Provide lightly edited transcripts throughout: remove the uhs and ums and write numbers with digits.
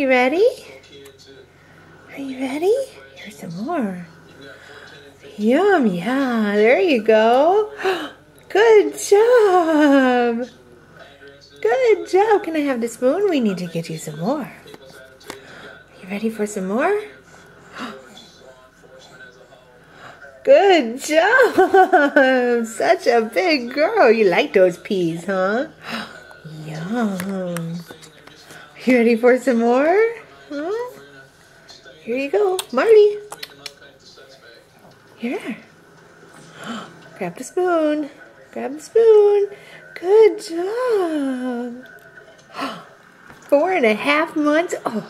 you ready? Are you ready? Here's some more. Yum, yeah, there you go. Good job. Good job. Can I have the spoon? We need to get you some more. You ready for some more? Good job. Such a big girl. You like those peas, huh? Yum. You ready for some more? Huh? Here you go, Marty. Here. Grab the spoon. Grab the spoon. Good job. 4.5 months old.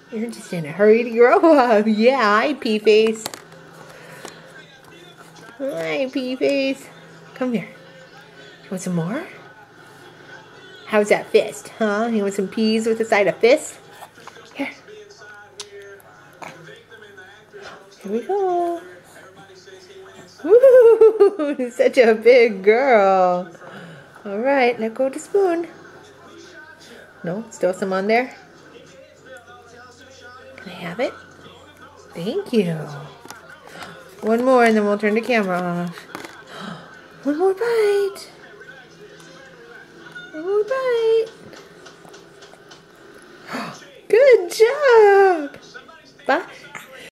You're just in a hurry to grow up. Yeah, hi, pea face. Hi, pea face. Come here. You want some more? How's that fist, huh? You want some peas with a side of fist? Here. Here we go. Woo! Such a big girl. All right, let go of the spoon. No, still some on there? Can I have it? Thank you. One more and then we'll turn the camera off. One more bite.